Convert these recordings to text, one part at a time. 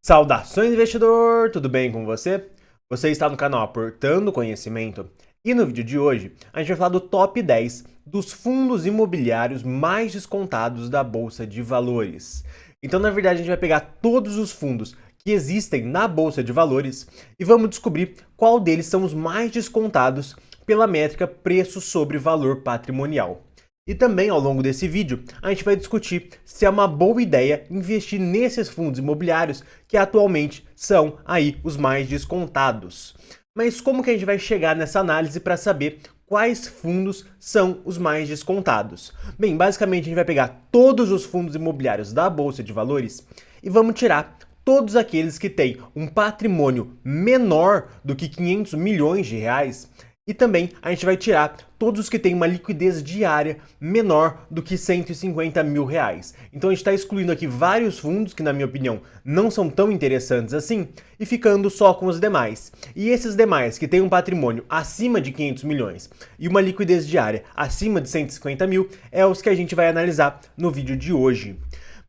Saudações, investidor! Tudo bem com você? Você está no canal Aportando Conhecimento e no vídeo de hoje a gente vai falar do top 10 dos fundos imobiliários mais descontados da Bolsa de Valores. Então, na verdade, a gente vai pegar todos os fundos que existem na Bolsa de Valores e vamos descobrir qual deles são os mais descontados pela métrica preço sobre valor patrimonial. E também, ao longo desse vídeo, a gente vai discutir se é uma boa ideia investir nesses fundos imobiliários que atualmente são aí os mais descontados. Mas como que a gente vai chegar nessa análise para saber quais fundos são os mais descontados? Bem, basicamente a gente vai pegar todos os fundos imobiliários da Bolsa de Valores e vamos tirar todos aqueles que têm um patrimônio menor do que 500 milhões de reais. E também a gente vai tirar todos os que têm uma liquidez diária menor do que 150 mil reais. Então a gente está excluindo aqui vários fundos que, na minha opinião, não são tão interessantes assim e ficando só com os demais. E esses demais que têm um patrimônio acima de 500 milhões e uma liquidez diária acima de 150 mil é os que a gente vai analisar no vídeo de hoje.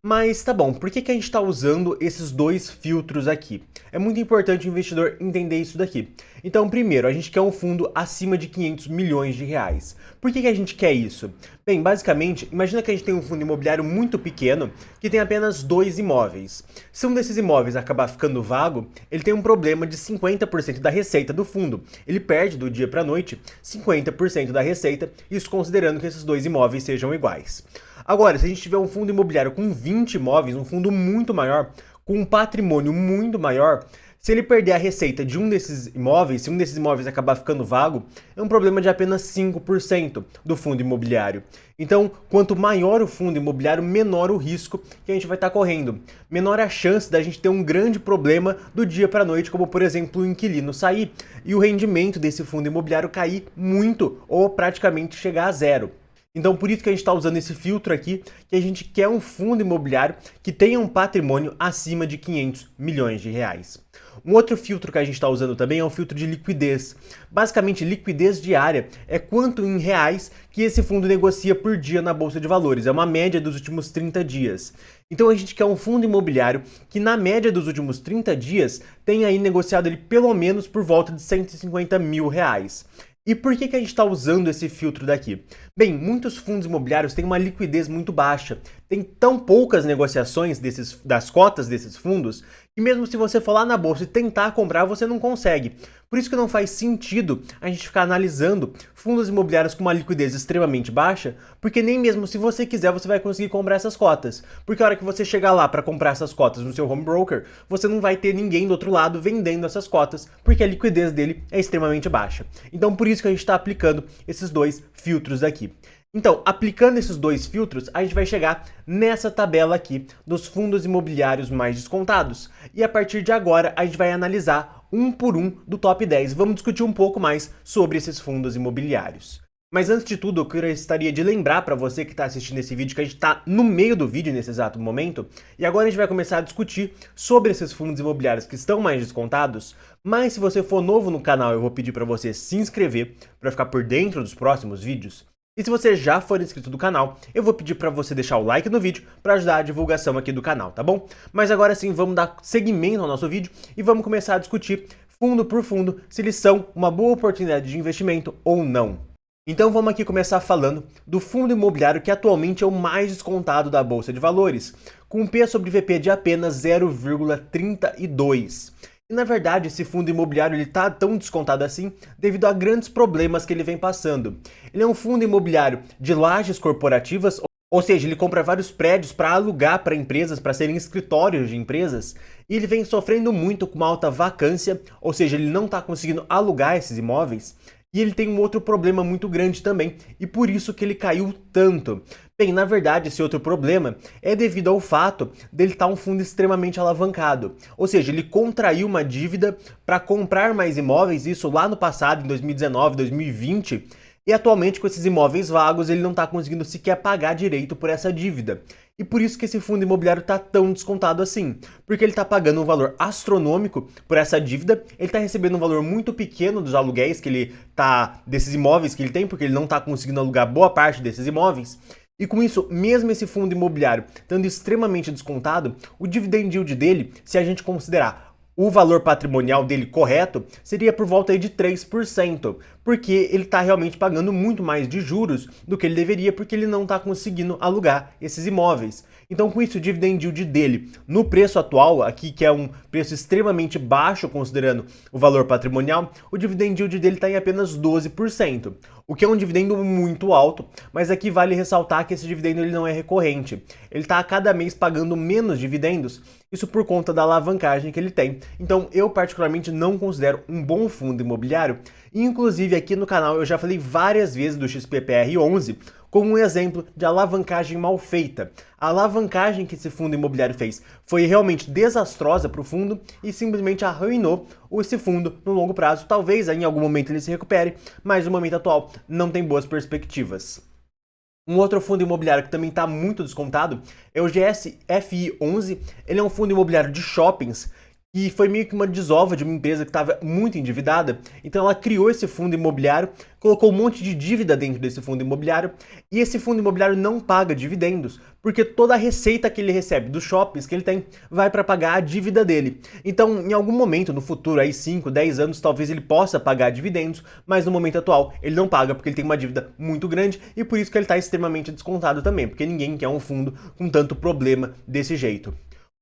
Mas tá bom, por que a gente está usando esses dois filtros aqui? É muito importante o investidor entender isso daqui. Então, primeiro, a gente quer um fundo acima de 500 milhões de reais. Por que a gente quer isso? Bem, basicamente, imagina que a gente tem um fundo imobiliário muito pequeno que tem apenas 2 imóveis. Se um desses imóveis acabar ficando vago, ele tem um problema de 50% da receita do fundo. Ele perde do dia para a noite 50% da receita, isso considerando que esses 2 imóveis sejam iguais. Agora, se a gente tiver um fundo imobiliário com 20 imóveis, um fundo muito maior, com um patrimônio muito maior, se ele perder a receita de um desses imóveis, se um desses imóveis acabar ficando vago, é um problema de apenas 5% do fundo imobiliário. Então, quanto maior o fundo imobiliário, menor o risco que a gente vai estar correndo. Menor a chance da gente ter um grande problema do dia para a noite, como por exemplo o inquilino sair e o rendimento desse fundo imobiliário cair muito ou praticamente chegar a zero. Então, por isso que a gente está usando esse filtro aqui, que a gente quer um fundo imobiliário que tenha um patrimônio acima de 500 milhões de reais. Um outro filtro que a gente está usando também é o filtro de liquidez. Basicamente, liquidez diária é quanto em reais que esse fundo negocia por dia na Bolsa de Valores. É uma média dos últimos 30 dias. Então a gente quer um fundo imobiliário que na média dos últimos 30 dias tenha aí negociado ele pelo menos por volta de 150 mil reais. E por que a gente está usando esse filtro daqui? Bem, muitos fundos imobiliários têm uma liquidez muito baixa, tem tão poucas negociações das cotas desses fundos, que mesmo se você for lá na bolsa e tentar comprar, você não consegue. Por isso que não faz sentido a gente ficar analisando fundos imobiliários com uma liquidez extremamente baixa, porque nem mesmo se você quiser você vai conseguir comprar essas cotas. Porque a hora que você chegar lá para comprar essas cotas no seu home broker, você não vai ter ninguém do outro lado vendendo essas cotas, porque a liquidez dele é extremamente baixa. Então por isso que a gente está aplicando esses dois filtros aqui. Então, aplicando esses dois filtros, a gente vai chegar nessa tabela aqui dos fundos imobiliários mais descontados. E a partir de agora, a gente vai analisar um por um do top 10. Vamos discutir um pouco mais sobre esses fundos imobiliários. Mas antes de tudo, eu gostaria de lembrar para você que está assistindo esse vídeo que a gente está no meio do vídeo nesse exato momento. E agora a gente vai começar a discutir sobre esses fundos imobiliários que estão mais descontados. Mas se você for novo no canal, eu vou pedir para você se inscrever para ficar por dentro dos próximos vídeos. E se você já for inscrito do canal, eu vou pedir para você deixar o like no vídeo para ajudar a divulgação aqui do canal, tá bom? Mas agora sim, vamos dar seguimento ao nosso vídeo e vamos começar a discutir fundo por fundo se eles são uma boa oportunidade de investimento ou não. Então vamos aqui começar falando do fundo imobiliário que atualmente é o mais descontado da Bolsa de Valores, com um P sobre VP de apenas 0,32. E na verdade esse fundo imobiliário está tão descontado assim devido a grandes problemas que ele vem passando. Ele é um fundo imobiliário de lajes corporativas, ou seja, ele compra vários prédios para alugar para empresas, para serem escritórios de empresas, e ele vem sofrendo muito com uma alta vacância, ou seja, ele não está conseguindo alugar esses imóveis. E ele tem um outro problema muito grande também, e por isso que ele caiu tanto. Bem, na verdade, esse outro problema é devido ao fato dele estar um fundo extremamente alavancado. Ou seja, ele contraiu uma dívida para comprar mais imóveis, isso lá no passado, em 2019, 2020, e atualmente com esses imóveis vagos ele não está conseguindo sequer pagar direito por essa dívida. E por isso que esse fundo imobiliário está tão descontado assim, porque ele está pagando um valor astronômico por essa dívida, ele está recebendo um valor muito pequeno dos aluguéis que ele desses imóveis que ele tem, porque ele não está conseguindo alugar boa parte desses imóveis. E com isso, mesmo esse fundo imobiliário estando extremamente descontado, o dividend yield dele, se a gente considerar o valor patrimonial dele correto, seria por volta aí de 3%, porque ele está realmente pagando muito mais de juros do que ele deveria, porque ele não está conseguindo alugar esses imóveis. Então, com isso, o dividend yield dele, no preço atual, aqui que é um preço extremamente baixo considerando o valor patrimonial, o dividend yield dele está em apenas 12%, o que é um dividendo muito alto, mas aqui vale ressaltar que esse dividendo ele não é recorrente. Ele está a cada mês pagando menos dividendos, isso por conta da alavancagem que ele tem. Então, eu particularmente não considero um bom fundo imobiliário, e inclusive aqui no canal eu já falei várias vezes do XPPR11 como um exemplo de alavancagem mal feita. A alavancagem que esse fundo imobiliário fez foi realmente desastrosa para o fundo e simplesmente arruinou esse fundo no longo prazo. Talvez em algum momento ele se recupere, mas no momento atual não tem boas perspectivas. Um outro fundo imobiliário que também está muito descontado é o GSFI11. Ele é um fundo imobiliário de shoppings e foi meio que uma desova de uma empresa que estava muito endividada. Então ela criou esse fundo imobiliário, colocou um monte de dívida dentro desse fundo imobiliário e esse fundo imobiliário não paga dividendos, porque toda a receita que ele recebe dos shoppings que ele tem vai para pagar a dívida dele. Então, em algum momento no futuro, aí 5, 10 anos, talvez ele possa pagar dividendos, mas no momento atual ele não paga porque ele tem uma dívida muito grande e por isso que ele está extremamente descontado também, porque ninguém quer um fundo com tanto problema desse jeito.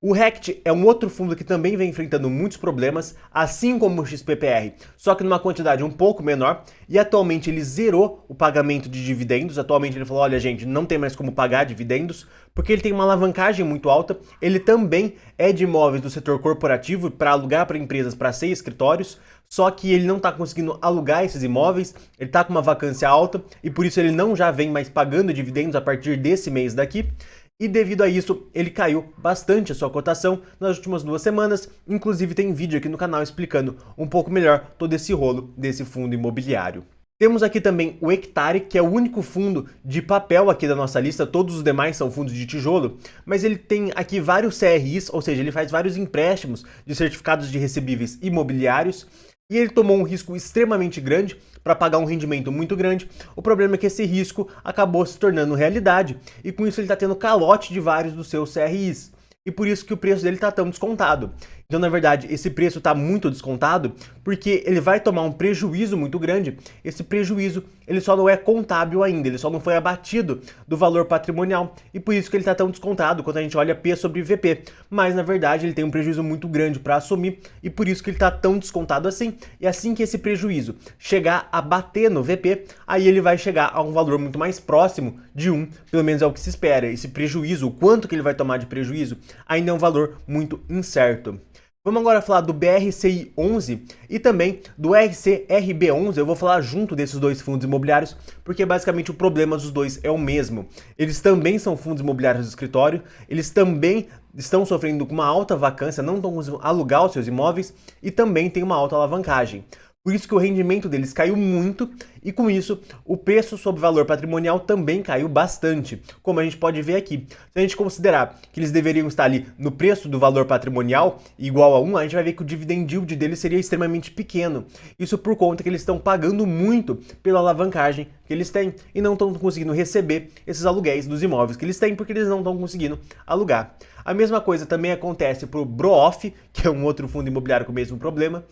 O RECT é um outro fundo que também vem enfrentando muitos problemas, assim como o XPPR, só que numa quantidade um pouco menor, e atualmente ele zerou o pagamento de dividendos. Atualmente ele falou, olha gente, não tem mais como pagar dividendos, porque ele tem uma alavancagem muito alta, ele também é de imóveis do setor corporativo para alugar para empresas para ser escritórios, só que ele não está conseguindo alugar esses imóveis, ele está com uma vacância alta, e por isso ele não já vem mais pagando dividendos a partir desse mês daqui. E devido a isso, ele caiu bastante a sua cotação nas últimas 2 semanas. Inclusive tem vídeo aqui no canal explicando um pouco melhor todo esse rolo desse fundo imobiliário. Temos aqui também o Hectare, que é o único fundo de papel aqui da nossa lista, todos os demais são fundos de tijolo, mas ele tem aqui vários CRIs, ou seja, ele faz vários empréstimos de certificados de recebíveis imobiliários, e ele tomou um risco extremamente grande para pagar um rendimento muito grande. O problema é que esse risco acabou se tornando realidade, e com isso ele está tendo calote de vários dos seus CRIs, e por isso que o preço dele está tão descontado. Então, na verdade, esse preço está muito descontado porque ele vai tomar um prejuízo muito grande. Esse prejuízo ele só não é contábil ainda, ele só não foi abatido do valor patrimonial e por isso que ele está tão descontado quando a gente olha P sobre VP. Mas, na verdade, ele tem um prejuízo muito grande para assumir e por isso que ele está tão descontado assim. E assim que esse prejuízo chegar a bater no VP, aí ele vai chegar a um valor muito mais próximo de 1, pelo menos é o que se espera. Esse prejuízo, o quanto que ele vai tomar de prejuízo, ainda é um valor muito incerto. Vamos agora falar do BRCI11 e também do RCRB11. Eu vou falar junto desses dois fundos imobiliários, porque basicamente o problema dos dois é o mesmo. Eles também são fundos imobiliários de escritório, eles também estão sofrendo com uma alta vacância, não estão conseguindo alugar os seus imóveis e também tem uma alta alavancagem. Por isso que o rendimento deles caiu muito e com isso o preço sobre valor patrimonial também caiu bastante, como a gente pode ver aqui. Se a gente considerar que eles deveriam estar ali no preço do valor patrimonial igual a 1, a gente vai ver que o dividend yield deles seria extremamente pequeno. Isso por conta que eles estão pagando muito pela alavancagem que eles têm e não estão conseguindo receber esses aluguéis dos imóveis que eles têm porque eles não estão conseguindo alugar. A mesma coisa também acontece para o BROOF, que é um outro fundo imobiliário com o mesmo problema.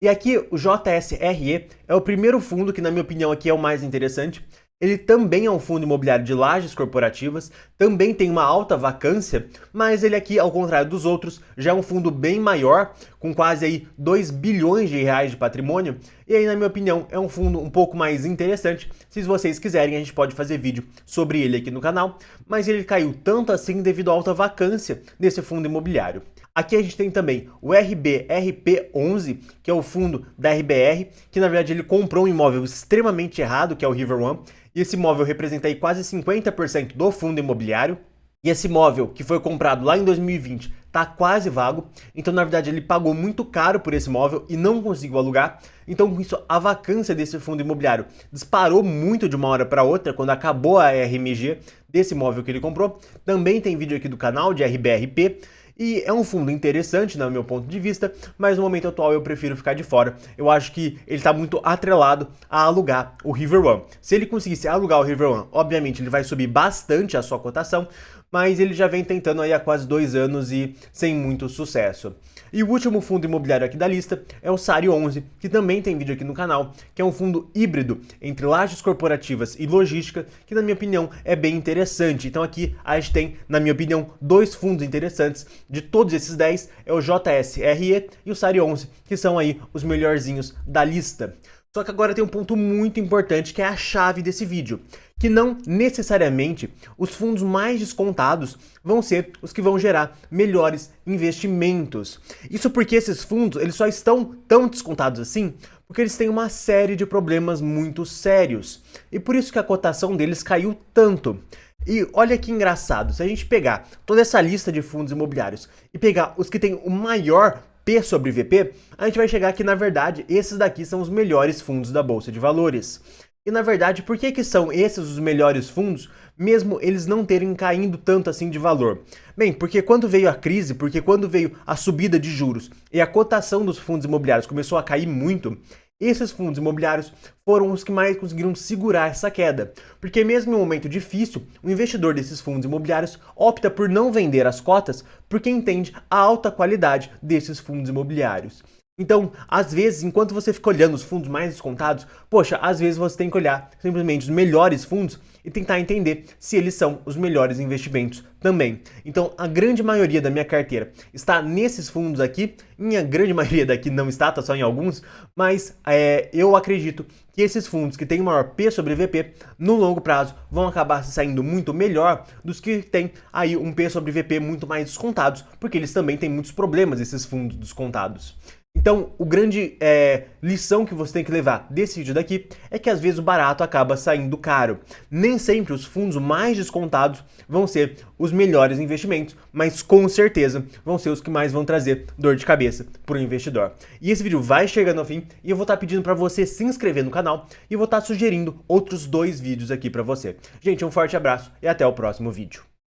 E aqui o JSRE é o primeiro fundo que, na minha opinião, aqui é o mais interessante. Ele também é um fundo imobiliário de lajes corporativas, também tem uma alta vacância, mas ele aqui, ao contrário dos outros, já é um fundo bem maior, com quase aí 2 bilhões de reais de patrimônio. E aí, na minha opinião, é um fundo um pouco mais interessante. Se vocês quiserem, a gente pode fazer vídeo sobre ele aqui no canal, mas ele caiu tanto assim devido à alta vacância desse fundo imobiliário. Aqui a gente tem também o RBRP11, que é o fundo da RBR, que na verdade ele comprou um imóvel extremamente errado, que é o River One, e esse imóvel representa aí quase 50% do fundo imobiliário. E esse imóvel, que foi comprado lá em 2020, está quase vago. Então, na verdade, ele pagou muito caro por esse imóvel e não conseguiu alugar. Então, com isso, a vacância desse fundo imobiliário disparou muito de uma hora para outra, quando acabou a RMG desse imóvel que ele comprou. Também tem vídeo aqui do canal de RBRP. E é um fundo interessante, no meu ponto de vista, mas no momento atual eu prefiro ficar de fora. Eu acho que ele está muito atrelado a alugar o River One. Se ele conseguisse alugar o River One, obviamente ele vai subir bastante a sua cotação, mas ele já vem tentando aí há quase 2 anos e sem muito sucesso. E o último fundo imobiliário aqui da lista é o SARI 11, que também tem vídeo aqui no canal, que é um fundo híbrido entre lajes corporativas e logística, que na minha opinião é bem interessante. Então aqui a gente tem, na minha opinião, 2 fundos interessantes. De todos esses 10 é o JSRE e o SARI 11, que são aí os melhorzinhos da lista. Só que agora tem um ponto muito importante que é a chave desse vídeo, que não necessariamente os fundos mais descontados vão ser os que vão gerar melhores investimentos. Isso porque esses fundos eles só estão tão descontados assim porque eles têm uma série de problemas muito sérios. E por isso que a cotação deles caiu tanto. E olha que engraçado, se a gente pegar toda essa lista de fundos imobiliários e pegar os que têm o maior P sobre VP, a gente vai chegar que, na verdade, esses daqui são os melhores fundos da Bolsa de Valores. E, na verdade, por que são esses os melhores fundos, mesmo eles não terem caindo tanto assim de valor? Bem, porque quando veio a crise, porque quando veio a subida de juros e a cotação dos fundos imobiliários começou a cair muito, esses fundos imobiliários foram os que mais conseguiram segurar essa queda, porque mesmo em um momento difícil, o investidor desses fundos imobiliários opta por não vender as cotas porque entende a alta qualidade desses fundos imobiliários. Então, às vezes, enquanto você fica olhando os fundos mais descontados, poxa, às vezes você tem que olhar simplesmente os melhores fundos e tentar entender se eles são os melhores investimentos também. Então, a grande maioria da minha carteira está nesses fundos aqui, a grande maioria daqui não está, tá só em alguns, mas eu acredito que esses fundos que têm maior P sobre VP, no longo prazo, vão acabar se saindo muito melhor dos que têm aí um P sobre VP muito mais descontados, porque eles também têm muitos problemas, esses fundos descontados. Então, o grande lição que você tem que levar desse vídeo daqui é que às vezes o barato acaba saindo caro. Nem sempre os fundos mais descontados vão ser os melhores investimentos, mas com certeza vão ser os que mais vão trazer dor de cabeça para o investidor. E esse vídeo vai chegando ao fim e eu vou estar pedindo para você se inscrever no canal e eu vou estar sugerindo outros 2 vídeos aqui para você. Gente, um forte abraço e até o próximo vídeo.